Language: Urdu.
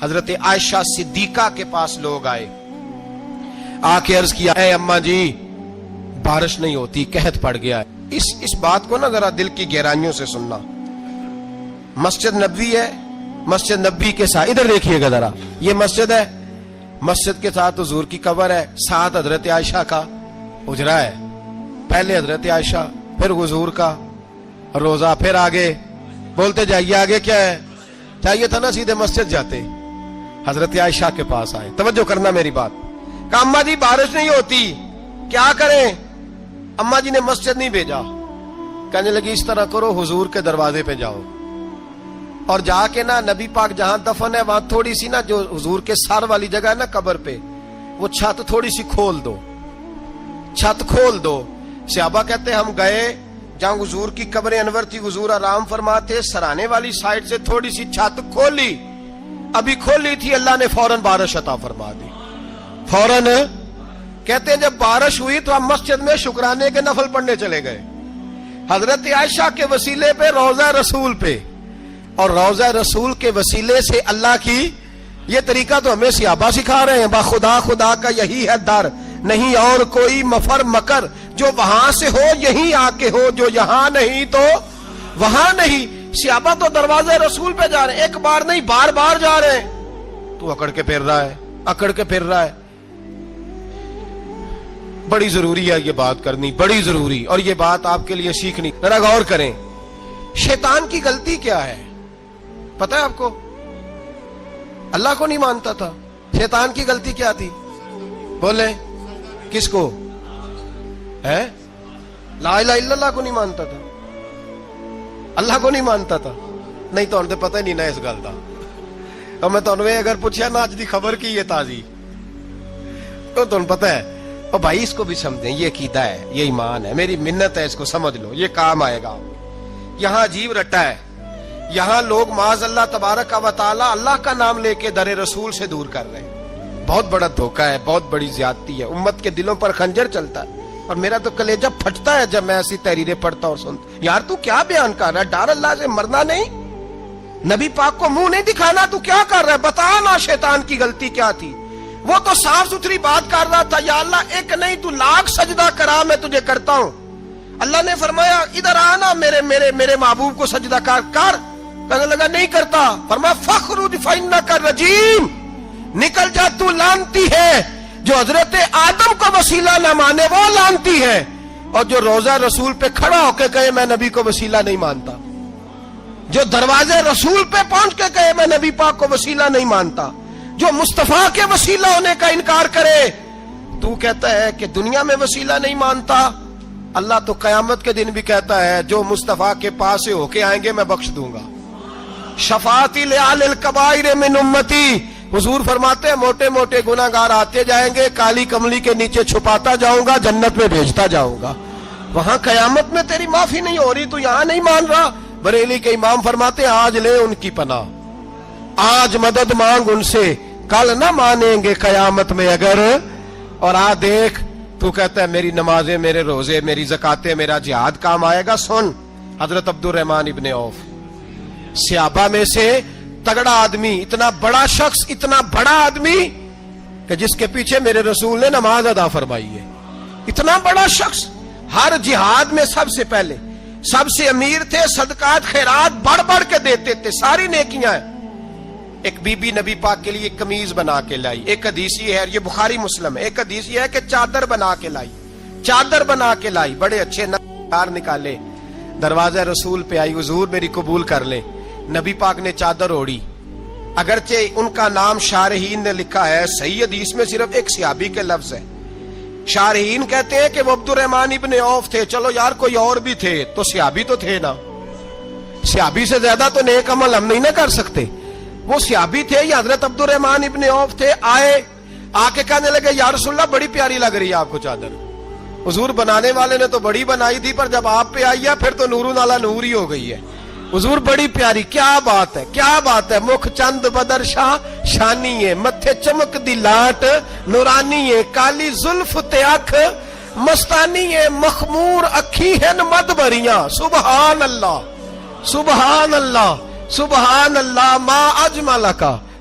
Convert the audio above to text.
حضرت عائشہ صدیقہ کے پاس لوگ آئے, آکے عرض کیا اے اماں جی بارش نہیں ہوتی, قحط پڑ گیا ہے. اس بات کو نا ذرا دل کی گہرائیوں سے سننا. مسجد نبوی ہے, مسجد نبوی کے ساتھ ادھر دیکھیے گا ذرا, یہ مسجد ہے, مسجد کے ساتھ حضور کی قبر ہے, ساتھ حضرت عائشہ کا حجرہ ہے. پہلے حضرت عائشہ, پھر حضور کا روزہ, پھر آگے بولتے جائیے آگے کیا ہے. چاہیے تھا نا سیدھے مسجد جاتے, حضرت عائشہ کے پاس آئے. توجہ کرنا میری بات. کہا اماں جی بارش نہیں ہوتی, کیا کریں؟ اماں جی نے مسجد نہیں بھیجا, کہنے لگی اس طرح کرو حضور کے دروازے پہ جاؤ اور جا کے نا نبی پاک جہاں دفن ہے وہاں تھوڑی سی نا جو حضور کے سر والی جگہ ہے نا قبر پہ, وہ چھت تھوڑی سی کھول دو, چھت کھول دو. صحابہ کہتے ہم گئے جہاں حضور کی قبر انور تھی, حضور آرام فرماتے, سرانے والی سائڈ سے تھوڑی سی چھت کھولی, ابھی کھولی تھی اللہ نے فوراً بارش عطا فرما دی. فوراً کہتے ہیں جب بارش ہوئی تو ہم مسجد میں شکرانے کے نفل پڑھنے چلے گئے, حضرت عائشہ کے وسیلے پہ روضہ رسول پہ, اور روضہ رسول کے وسیلے سے اللہ کی یہ طریقہ تو ہمیں صحابہ سکھا رہے ہیں. با خدا خدا کا یہی ہے در, نہیں اور کوئی مفر مکر, جو وہاں سے ہو یہیں آ کے ہو, جو یہاں نہیں تو وہاں نہیں. صحابہ تو دروازے رسول پہ جا رہے ہیں, ایک بار نہیں بار بار جا رہے ہیں. تو اکڑ کے پھر رہا ہے, اکڑ کے پھر رہا ہے. بڑی ضروری ہے یہ بات کرنی, بڑی ضروری, اور یہ بات آپ کے لیے سیکھنی. ذرا غور کریں, شیطان کی غلطی کیا ہے پتہ ہے آپ کو؟ اللہ کو نہیں مانتا تھا. شیطان کی غلطی کیا تھی بولے؟ کس کو ہے؟ لا الہ الا اللہ کو نہیں مانتا تھا, اللہ کو نہیں مانتا تھا. نہیں تو انہیں پتہ نہیں نا اس گل کا. اور میں تو اگر پوچھا نا اج دی خبر کی یہ تازی, تو تمہیں پتہ ہے اور بھائی اس کو بھی سمجھیں, یہ عقیدہ ہے, یہ ایمان ہے, میری منت ہے, اس کو سمجھ لو, یہ کام آئے گا. یہاں عجیب رٹا ہے, یہاں لوگ معاذ اللہ تبارک و تعالی اللہ کا نام لے کے در رسول سے دور کر رہے ہیں. بہت بڑا دھوکہ ہے, بہت بڑی زیادتی ہے, امت کے دلوں پر خنجر چلتا ہے. اور میرا تو کلیجہ پھٹتا ہے جب میں ایسی تحریریں پڑھتا اور سنتا. یار تو کیا بیان کر رہا ہے؟ ڈر اللہ سے مرنا نہیں, نبی پاک کو منہ نہیں دکھانا, تو کیا کر رہا ہے؟ بتا نا شیطان کی غلطی کیا تھی. وہ تو صاف ستھری بات کر رہا تھا, یا اللہ ایک نہیں تو لاکھ سجدہ کرا, میں تجھے کرتا ہوں. اللہ نے فرمایا ادھر آنا, میرے محبوب کو سجدہ کر. کہنے لگا نہیں کرتا. فرمایا فخرج فإنک رجیم, نکل جا تو لعنتی ہے. جو حضرت آدم کو وسیلہ نہ مانے وہ لعنتی ہے, اور جو روضہ رسول پہ کھڑا ہو کے کہے میں نبی کو وسیلہ نہیں مانتا, جو دروازے رسول پہ پہنچ کے کہے میں نبی پاک کو وسیلہ نہیں مانتا, جو مصطفیٰ کے وسیلہ ہونے کا انکار کرے, تو کہتا ہے کہ دنیا میں وسیلہ نہیں مانتا. اللہ تو قیامت کے دن بھی کہتا ہے جو مصطفیٰ کے پاس سے ہو کے آئیں گے میں بخش دوں گا. شفاعتی لآل الکبائر من امتی, حضور فرماتے ہیں موٹے موٹے گناہگار آتے جائیں گے, کالی کملی کے نیچے چھپاتا جاؤں گا, جنت میں بھیجتا جاؤں گا. وہاں قیامت میں تیری معافی نہیں ہو رہی, تو یہاں نہیں مان رہا. بریلی کے امام فرماتے ہیں آج لے ان کی پناہ, آج مدد مانگ ان سے, کل نہ مانیں گے قیامت میں اگر. اور دیکھ تو کہتا ہے میری نمازیں, میرے روزے, میری زکاتیں, میرا جہاد کام آئے گا. سن, حضرت عبد الرحمن ابن عوف صحابہ میں سے تگڑا آدمی, اتنا بڑا شخص, اتنا بڑا آدمی کہ جس کے پیچھے میرے رسول نے نماز ادا فرمائی ہے. اتنا بڑا شخص, ہر جہاد میں سب سے پہلے, سب سے امیر تھے, صدقات خیرات بڑھ بڑھ کے دیتے تھے, ساری نیکیاں ہیں. ایک بی بی نبی پاک کے لیے قمیض بنا کے لائی. ایک حدیث یہ ہے, یہ بخاری مسلم ہے, ایک حدیث یہ ہے کہ چادر بنا کے لائی, چادر بنا کے لائی, بڑے اچھے نقار نکالے, دروازہ رسول پہ آئی, حضور میری قبول کر لیں. نبی پاک نے چادر اوڑی, اگرچہ ان کا نام شارحین نے لکھا ہے, صحیح حدیث میں صرف ایک صحابی کے لفظ ہے. شارحین کہتے ہیں کہ وہ عبد الرحمن ابن عوف تھے. چلو یار کوئی اور بھی تھے تو صحابی تو تھے نا, صحابی سے زیادہ تو نیک عمل ہم نہیں نہ کر سکتے. وہ صحابی تھے یا حضرت عبد الرحمن ابن عوف تھے. آئے, آ کے کہنے لگے یا رسول اللہ بڑی پیاری لگ رہی ہے آپ کو چادر. حضور بنانے والے نے تو بڑی بنائی تھی, پر جب آپ پہ آئی ہے پھر تو نورون علی نور ہی ہو گئی ہے. حضور بڑی پیاری, کیا بات ہے, کیا بات ہے. مکھ چند بدر شاہ شانی ہے, متھے چمک دی لاٹ نورانی ہے, کالی زلف تے اکھ مستانی ہے, مخمور اکھی ہیں مد بریاں. سبحان اللہ, سبحان اللہ, سبحان اللہ. ما اجمل کا